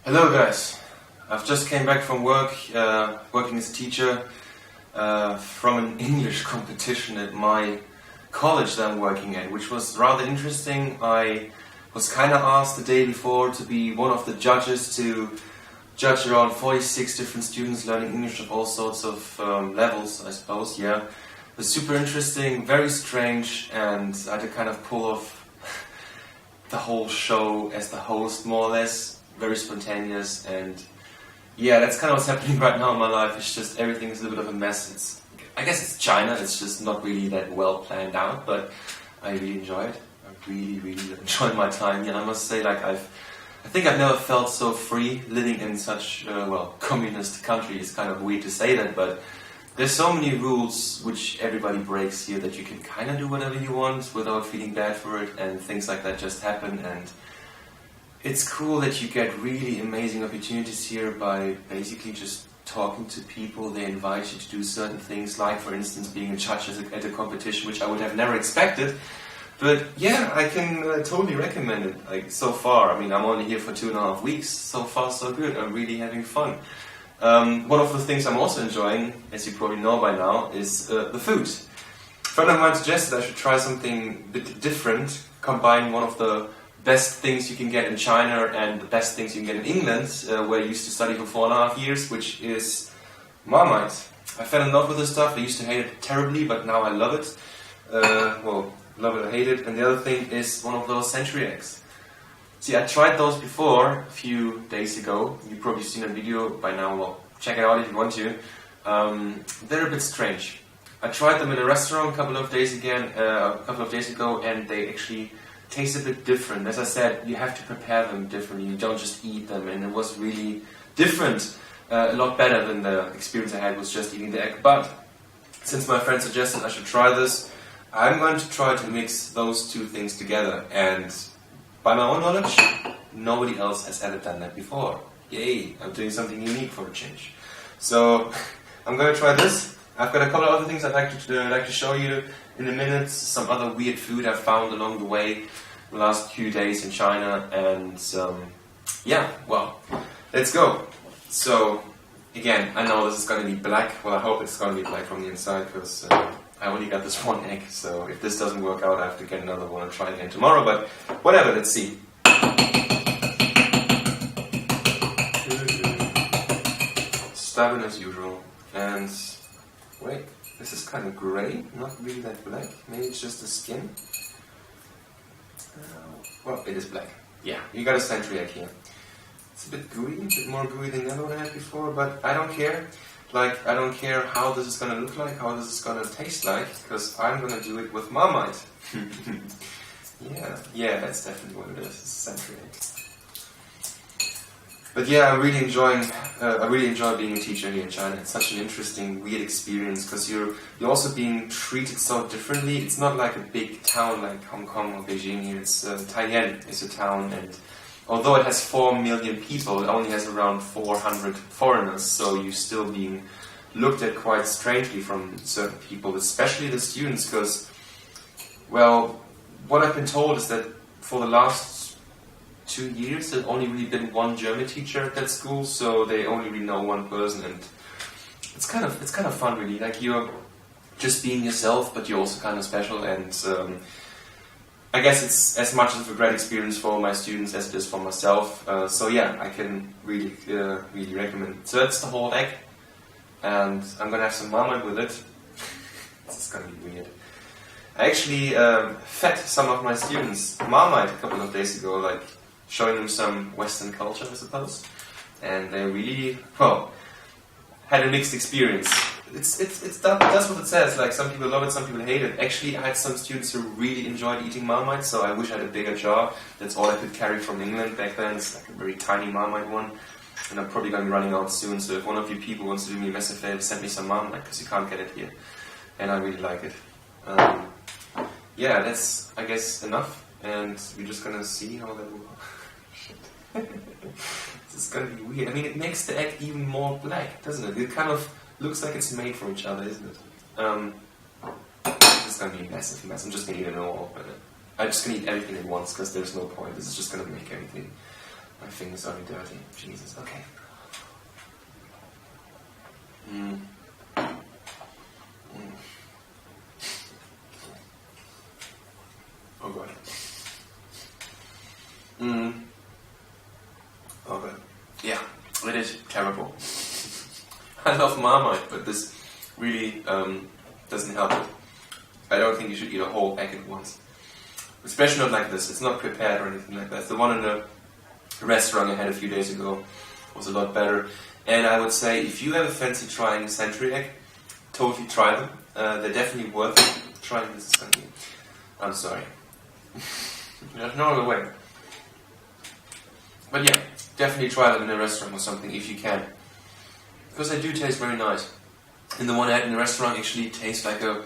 Hello guys, I've just came back from work, working as a teacher from an English competition at my college that I'm working at, which was rather interesting. I was kind of asked the day before to be one of the judges to judge around 46 different students learning English of all sorts of levels, I suppose, yeah. It was super interesting, very strange, and I had to kind of pull off the whole show as the host, more or less. Very spontaneous, and yeah, that's kind of what's happening right now in my life. It's just everything is a little bit of a mess. I guess it's China, it's just not really that well planned out, but I really enjoy it. I really enjoy my time. Yeah, I must say, like I think I've never felt so free living in such communist country. It's kind of weird to say that, but there's so many rules which everybody breaks here that you can kind of do whatever you want without feeling bad for it, and things like that just happen. And it's cool that you get really amazing opportunities here by basically just talking to people. They invite you to do certain things, like for instance being a judge at a competition, which I would have never expected. But yeah, I can totally recommend it. Like so far, I mean, I'm only here for 2.5 weeks. So far, so good. I'm really having fun. One of the things I'm also enjoying, as you probably know by now, is the food. A friend of mine suggested I should try something a bit different, combine one of the best things you can get in China and the best things you can get in England, where I used to study for 4.5 years, which is Marmite. I fell in love with this stuff. I used to hate it terribly, but now I love it. Love it or hate it. And the other thing is one of those century eggs. See, I tried those before a few days ago. You've probably seen a video by now. Well, check it out if you want to. They're a bit strange. I tried them in a restaurant a couple of days ago, and they actually taste a bit different. As I said, you have to prepare them differently. You don't just eat them, and it was really different. A lot better than the experience I had was just eating the egg. But since my friend suggested I should try this, I'm going to try to mix those two things together. And by my own knowledge, nobody else has ever done that before. Yay! I'm doing something unique for a change. So I'm going to try this. I've got a couple of other things I'd like to show you in a minute. Some other weird food I've found along the way the last few days in China, and yeah, well, let's go. So again, I know this is going to be black. Well, I hope it's going to be black from the inside, because I only got this one egg, so if this doesn't work out I have to get another one and try again tomorrow, but whatever, let's see. Stubborn as usual. And wait, this is kind of grey, not really that black. Maybe it's just the skin. Well, it is black. Yeah, you got a century egg here. It's a bit gooey, a bit more gooey than the other one I had before, but I don't care. Like, I don't care how this is gonna look like, how this is gonna taste like, because I'm gonna do it with Marmite. Yeah, that's definitely what it is. It's a century egg. But yeah, I really enjoy being a teacher here in China. It's such an interesting, weird experience, because you're also being treated so differently. It's not like a big town like Hong Kong or Beijing here. It's Taiyan is a town, and although it has 4 million people, it only has around 400 foreigners. So you're still being looked at quite strangely from certain people, especially the students, because, well, what I've been told is that for the last 2 years, there's only really been one German teacher at that school, so they only really know one person, and it's kind of fun, really. Like, you're just being yourself, but you're also kind of special, and I guess it's as much of a great experience for my students as it is for myself. So yeah, I can really recommend it. So that's the whole egg, and I'm gonna have some Marmite with it. This is gonna be weird. I actually fed some of my students Marmite a couple of days ago, like showing them some Western culture, I suppose, and they really, had a mixed experience. That's what it says. Like, some people love it, some people hate it. Actually, I had some students who really enjoyed eating Marmite, so I wish I had a bigger jar. That's all I could carry from England back then. It's like a very tiny Marmite one, and I'm probably going to be running out soon. So if one of you people wants to do me a massive favor, send me some Marmite, because you can't get it here, and I really like it. Yeah, that's, I guess, enough, and we're just gonna see how that will go. Shit. This is gonna be weird. I mean, it makes the egg even more black, doesn't it? It kind of looks like it's made for each other, isn't it? This is gonna be a massive mess. I'm just gonna eat it all. I'm just gonna eat everything at once, because there's no point. This is just gonna make everything My fingers are dirty. Jesus. Okay. Oh god. Oh god. Yeah, it is terrible. I love Marmite, but this really doesn't help it. I don't think you should eat a whole egg at once. Especially not like this. It's not prepared or anything like that. The one in the restaurant I had a few days ago was a lot better. And I would say if you ever fancy trying century egg, totally try them. They're definitely worth trying. This is funny. I'm sorry. There's no other way. But yeah, definitely try them in a restaurant or something if you can. Because they do taste very nice. And the one I had in the restaurant actually tastes like a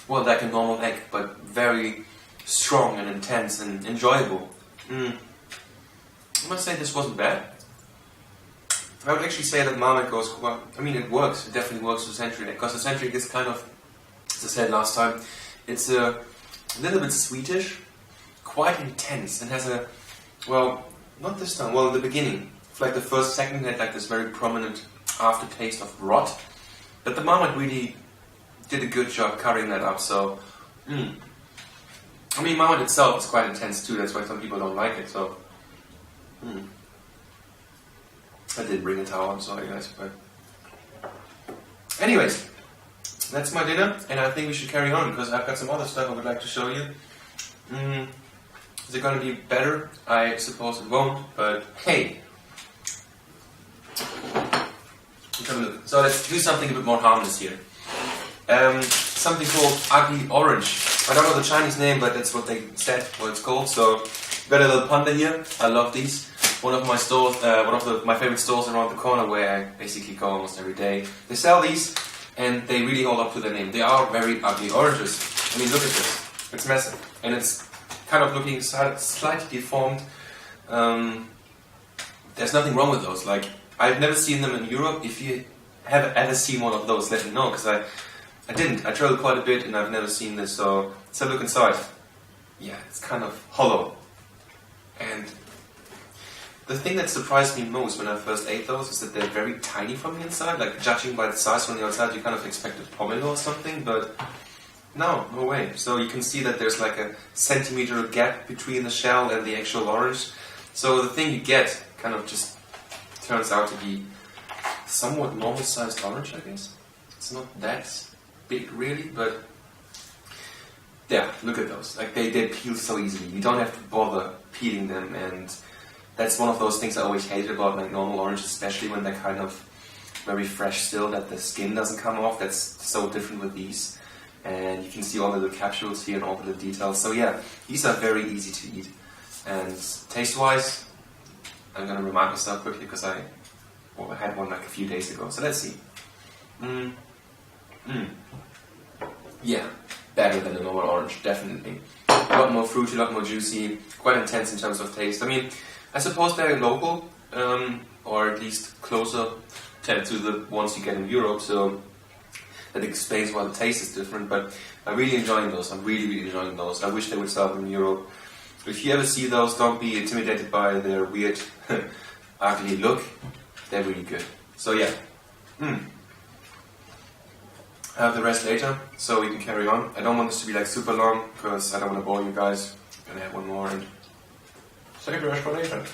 normal egg, but very strong and intense and enjoyable. I must say this wasn't bad. I would actually say that Marmite goes, well, I mean it works, it definitely works with century egg, because the century egg is kind of, as I said last time, it's a little bit sweetish, quite intense, and has a, well, not this time, well in the beginning, for like the first second it had like this very prominent aftertaste of rot, but the Marmite really did a good job covering that up, so, I mean Marmite itself is quite intense too, that's why some people don't like it, so, I did bring a towel, I'm sorry guys, but... Anyways, that's my dinner, and I think we should carry on, because I've got some other stuff I would like to show you. Is it going to be better? I suppose it won't, but hey! So let's do something a bit more harmless here. Something called ugly orange. I don't know the Chinese name, but that's what they said, what it's called, so... Got a little panda here, I love these. One of my stores, my favorite stores around the corner where I basically go almost every day. They sell these, and they really hold up to their name. They are very ugly oranges. I mean, look at this. It's massive, and it's kind of looking slightly deformed. There's nothing wrong with those. Like, I've never seen them in Europe. If you have ever seen one of those, let me know, because I didn't. I traveled quite a bit, and I've never seen this. So let's have a look inside. Yeah, it's kind of hollow, and the thing that surprised me most when I first ate those is that they're very tiny from the inside. Like, judging by the size from the outside, you kind of expect a pomelo or something, but no way. So you can see that there's like a centimeter gap between the shell and the actual orange. So the thing you get kind of just turns out to be somewhat normal-sized orange, I guess. It's not that big really, but yeah, look at those. Like, they peel so easily. You don't have to bother peeling them, and that's one of those things I always hated about like normal oranges, especially when they're kind of very fresh still, that the skin doesn't come off. That's so different with these. And you can see all the little capsules here and all the little details. So yeah, these are very easy to eat. And taste-wise, I'm going to remind myself quickly because I had one like a few days ago. So let's see. Yeah, better than a normal orange, definitely. A lot more fruity, a lot more juicy, quite intense in terms of taste. I mean, I suppose they're local, or at least closer to the ones you get in Europe, so that explains why the taste is different, but I'm really enjoying those. I'm really enjoying those. I wish they would sell them in Europe. If you ever see those, don't be intimidated by their weird, ugly look. They're really good. So yeah. I have the rest later, so we can carry on. I don't want this to be like super long, because I don't want to bore you guys. I'm gonna have one more and save the rest for later.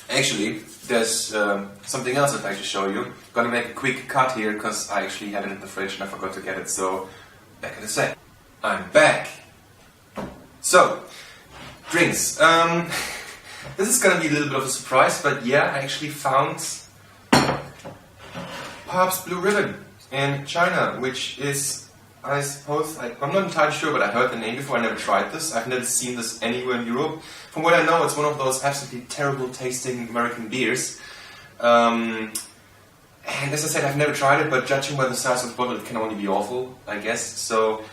Actually, there's something else I'd like to show you. I'm gonna make a quick cut here, because I actually have it in the fridge and I forgot to get it, so back in a sec. I'm back! So, drinks. This is gonna be a little bit of a surprise, but yeah, I actually found Pabst Blue Ribbon in China, which is, I suppose, I'm not entirely sure, but I heard the name before. I never tried this. I've never seen this anywhere in Europe. From what I know, it's one of those absolutely terrible tasting American beers. And as I said, I've never tried it, but judging by the size of the bottle, it can only be awful, I guess. So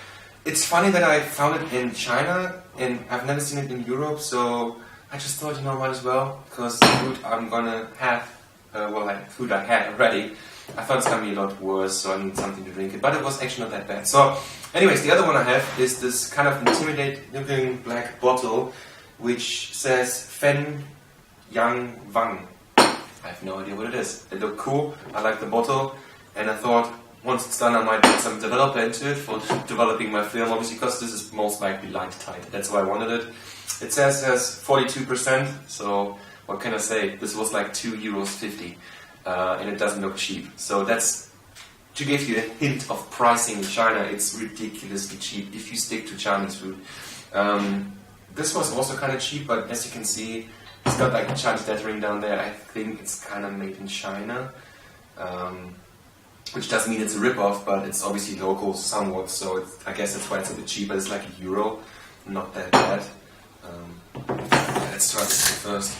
it's funny that I found it in China, and I've never seen it in Europe, so I just thought, might as well, because the food I'm gonna have, food I had already, I thought it's gonna be a lot worse, so I need something to drink it, but it was actually not that bad. So, anyways, the other one I have is this kind of intimidating looking black bottle. which says Fen Yang Wang. I have no idea what it is. It looked cool, I like the bottle, and I thought once it's done I might put some developer into it for developing my film, obviously, because this is most likely light tight. That's why I wanted it. It says there's 42%, so what can I say? This was like €2.50, and it doesn't look cheap. So that's to give you a hint of pricing in China. It's ridiculously cheap if you stick to Chinese food. This was also kind of cheap, but as you can see, it's got like a Chinese lettering down there. I think it's kind of made in China, which doesn't mean it's a rip-off, but it's obviously local somewhat, so I guess that's why it's a bit cheaper. It's like €1, not that bad. Let's try this first.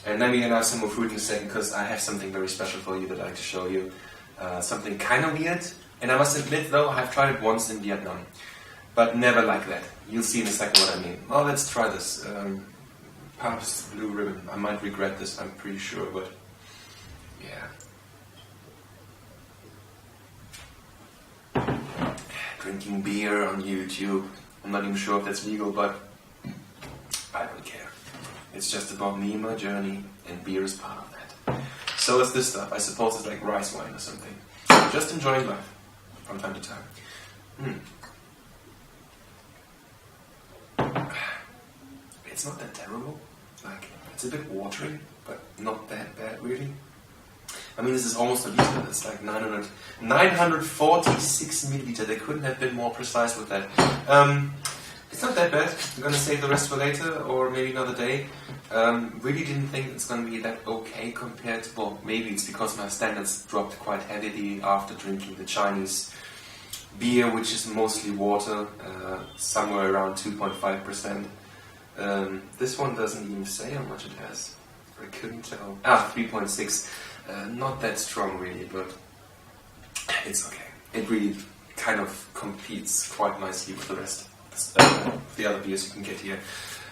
And then we're going to have some more fruit in a second, because I have something very special for you that I'd like to show you. Something kind of weird, and I must admit though, I've tried it once in Vietnam, but never like that. You'll see in a second what I mean. Well, let's try this. Pabst Blue Ribbon. I might regret this, I'm pretty sure, but yeah. Drinking beer on YouTube. I'm not even sure if that's legal, but I don't care. It's just about me and my journey, and beer is part of that. So is this stuff. I suppose it's like rice wine or something. Just enjoying life from time to time. It's not that terrible. Like, it's a bit watery, but not that bad really. I mean, this is almost a liter. It's like 946 milliliter. They couldn't have been more precise with that. It's not that bad. I'm gonna save the rest for later, or maybe another day. Really didn't think it's gonna be that okay compared to, well, maybe it's because my standards dropped quite heavily after drinking the Chinese beer, which is mostly water, somewhere around 2.5%. This one doesn't even say how much it has. I couldn't tell. 3.6. Not that strong really, but it's okay. It really kind of competes quite nicely with the rest. The other beers you can get here.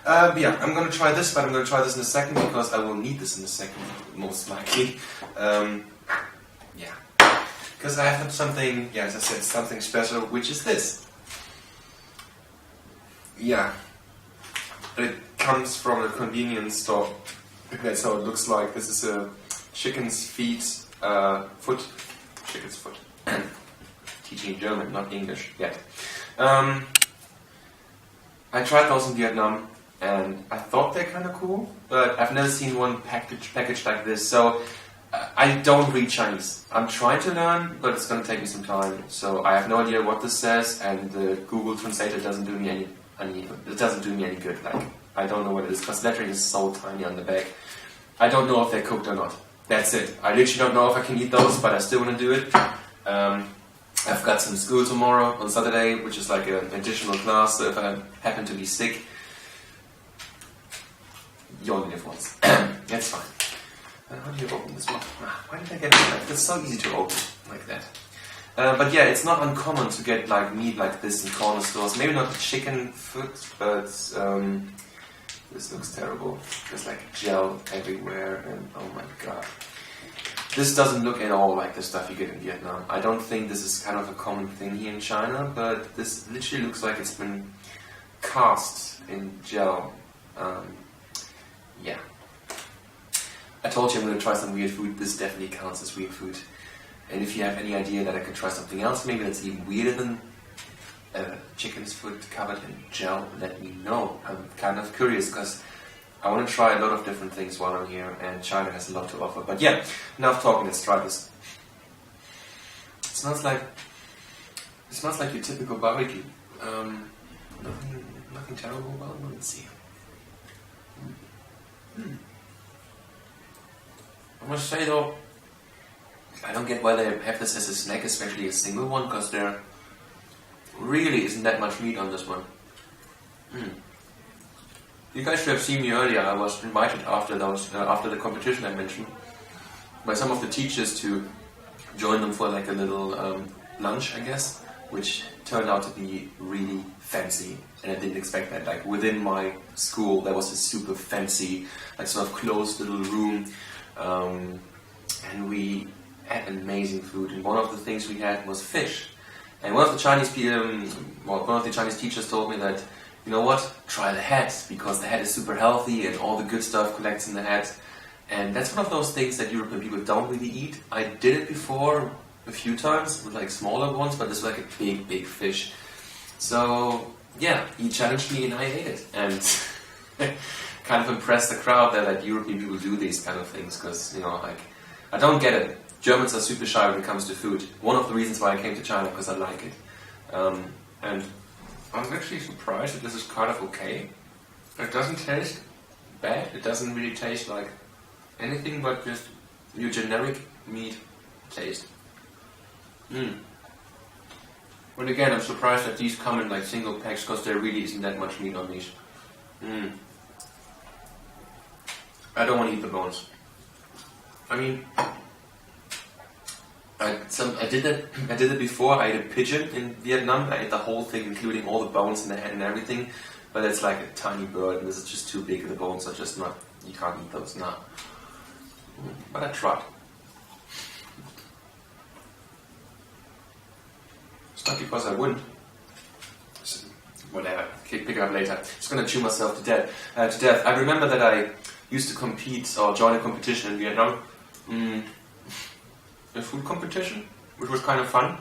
Yeah, I'm going to try this, but I'm going to try this in a second, because I will need this in a second, most likely. Yeah. Because I have something, yeah, as I said, something special, which is this. Yeah. It comes from a convenience store. That's how it looks like. This is a chicken's foot. Chicken's foot. Teaching German, not English yet. I tried those in Vietnam, and I thought they're kind of cool, but I've never seen one packaged like this, so I don't read Chinese. I'm trying to learn, but it's going to take me some time, so I have no idea what this says, and the Google Translator doesn't do me any good. Like, I don't know what it is, because lettering is so tiny on the back. I don't know if they're cooked or not. That's it. I literally don't know if I can eat those, but I still want to do it. I've got some school tomorrow on Saturday, which is like an additional class, so if I happen to be sick, you only live once. That's fine. How do you open this one? Why did I get it like that? It's so easy to open like that. But yeah, it's not uncommon to get like meat like this in corner stores. Maybe not chicken foot, but this looks terrible. There's like gel everywhere, and oh my god. This doesn't look at all like the stuff you get in Vietnam. I don't think this is kind of a common thing here in China, but this literally looks like it's been cast in gel. Yeah. I told you I'm going to try some weird food. This definitely counts as weird food. And if you have any idea that I could try something else, maybe that's even weirder than chicken's foot covered in gel, let me know. I'm kind of curious, because I want to try a lot of different things while I'm here, and China has a lot to offer. But yeah, enough talking, let's try this. It smells like your typical barbecue. Nothing terrible about it. Let's see. I must say though, I don't get why they have this as a snack, especially a single one, because there really isn't that much meat on this one. You guys should have seen me earlier. I was invited after the competition I mentioned by some of the teachers to join them for like a little lunch, I guess, which turned out to be really fancy, and I didn't expect that. Like within my school, there was a super fancy, like sort of closed little room, and we had amazing food. And one of the things we had was fish. And one of the Chinese teachers told me that you know what, try the head, because the head is super healthy and all the good stuff collects in the head. And that's one of those things that European people don't really eat. I did it before a few times with like smaller ones, but this is like a big, big fish. So yeah, he challenged me and I ate it. And kind of impressed the crowd that like European people do these kind of things, because, you know, like, I don't get it. Germans are super shy when it comes to food. One of the reasons why I came to China, because I like it. And I'm actually surprised that this is kind of okay. It doesn't taste bad. It doesn't really taste like anything but just your generic meat taste. But again, I'm surprised that these come in like single packs, because there really isn't that much meat on these. I don't want to eat the bones. I mean, I did it before. I ate a pigeon in Vietnam. I ate the whole thing, including all the bones in the head and everything. But it's like a tiny bird, and this is just too big, and the bones are just not. You can't eat those now. But I tried. It's not because I wouldn't. Whatever. Okay, pick it up later. Just gonna chew myself to death. I remember that I used to compete or join a competition in Vietnam. A food competition, which was kind of fun.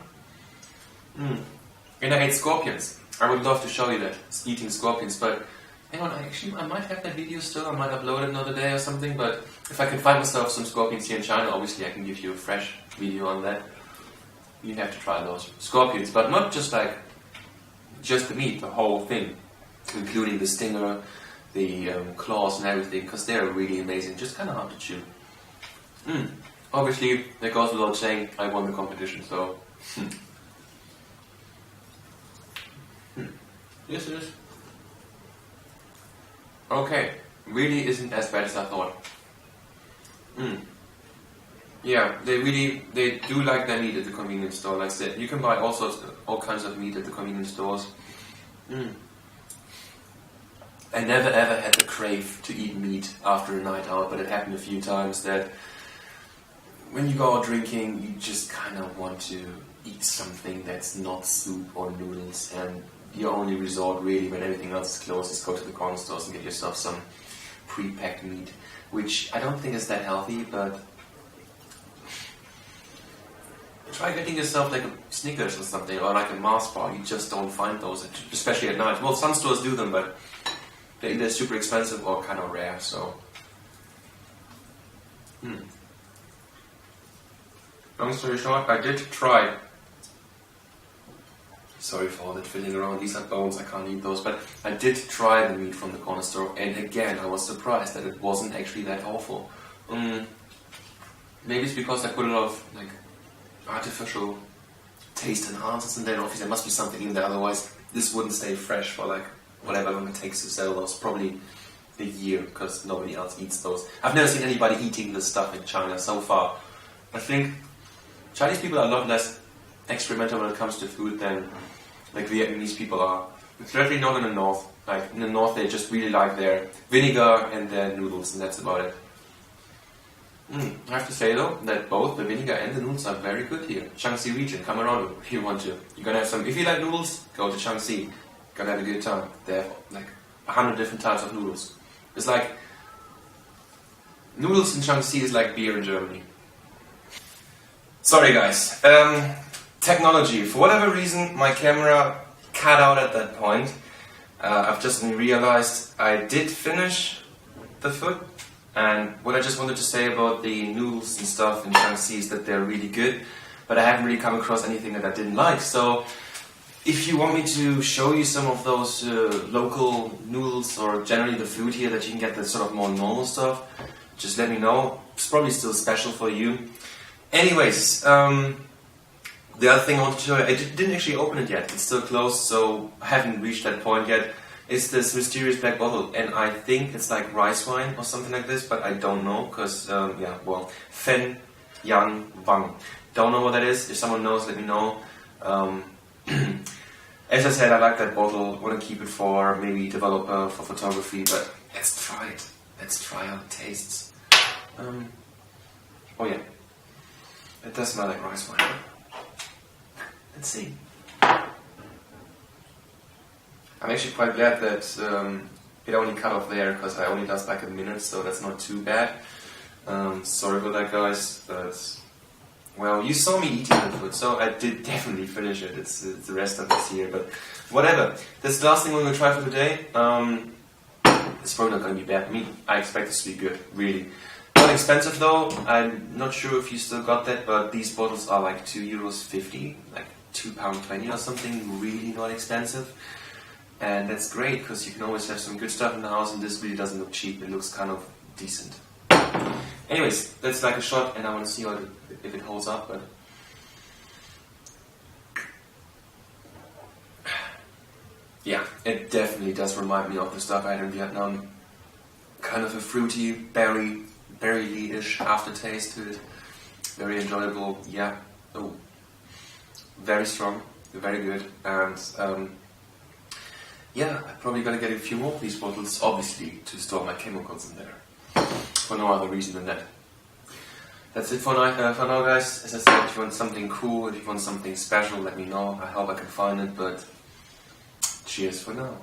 And I ate scorpions. I would love to show you that, eating scorpions, but hang on, I might have that video still. I might upload it another day or something, but if I can find myself some scorpions here in China, obviously I can give you a fresh video on that. You have to try those scorpions, but not just like just the meat, the whole thing, including the stinger, the claws and everything, because they're really amazing, just kind of hard to chew. Obviously, that goes without saying, I won the competition, so... Yes, it is. Okay, really isn't as bad as I thought. Yeah, they do like their meat at the convenience store, like I said. You can buy all kinds of meat at the convenience stores. I never ever had the crave to eat meat after a night out, but it happened a few times that when you go out drinking, you just kind of want to eat something that's not soup or noodles, and your only resort really when everything else is closed is go to the corner stores and get yourself some pre-packed meat, which I don't think is that healthy, but try getting yourself like a Snickers or something, or like a Mars bar. You just don't find those, especially at night. Well, some stores do them, but they're either super expensive or kind of rare, so... Long story short, I did try. Sorry for all that fiddling around, these are bones, I can't eat those, but I did try the meat from the corner store, and again, I was surprised that it wasn't actually that awful. Maybe it's because I put a lot of like artificial taste enhancers in there, and obviously there must be something in there, otherwise this wouldn't stay fresh for like whatever long it takes to sell those, probably a year, because nobody else eats those. I've never seen anybody eating this stuff in China so far. I think Chinese people are a lot less experimental when it comes to food than like Vietnamese people are. It's definitely not in the north. Like in the north they just really like their vinegar and their noodles, and that's about it. I have to say though, that both the vinegar and the noodles are very good here. Shaanxi region, come around if you want to. You're gonna have some, if you like noodles, go to Shaanxi. You're gonna have a good time. They have like 100 different types of noodles. It's like, noodles in Shaanxi is like beer in Germany. Sorry guys, technology. For whatever reason, my camera cut out at that point. I've just realized I did finish the food, and what I just wanted to say about the noodles and stuff in Shaanxi is that they're really good, but I haven't really come across anything that I didn't like. So if you want me to show you some of those local noodles, or generally the food here that you can get the sort of more normal stuff, just let me know. It's probably still special for you. Anyways, the other thing I wanted to show you, I didn't actually open it yet, it's still closed, so I haven't reached that point yet. It's this mysterious black bottle, and I think it's like rice wine or something like this, but I don't know, because, yeah, well, Fen Yang Wang. Don't know what that is. If someone knows, let me know. As I said, I like that bottle, want to keep it for maybe developer, for photography, but let's try it. Let's try how it tastes. Oh yeah, it does smell like rice wine. Let's see. I'm actually quite glad that it only cut off there, because I only lost like a minute, so that's not too bad. Sorry for that, guys, but well, you saw me eating the food, so I did definitely finish it. It's the rest of this here, but whatever. This is the last thing we're going to try for today. It's probably not going to be bad. I mean, I expect this to be good, really. Not expensive though. I'm not sure if you still got that, but these bottles are like €2.50, like £2.20 or something. Really not expensive, and that's great because you can always have some good stuff in the house. And this really doesn't look cheap. It looks kind of decent. Anyways, that's like a shot, and I want to see if it holds up. But yeah, it definitely does remind me of the stuff I had in Vietnam. Kind of a fruity, berry-ish aftertaste to it. Very enjoyable. Yeah. Oh, very strong. Very good. And yeah, I'm probably gonna get a few more of these bottles, obviously, to store my chemicals in there. For no other reason than that. That's it for now, guys. As I said, if you want something cool, if you want something special, let me know. I hope I can find it, but cheers for now.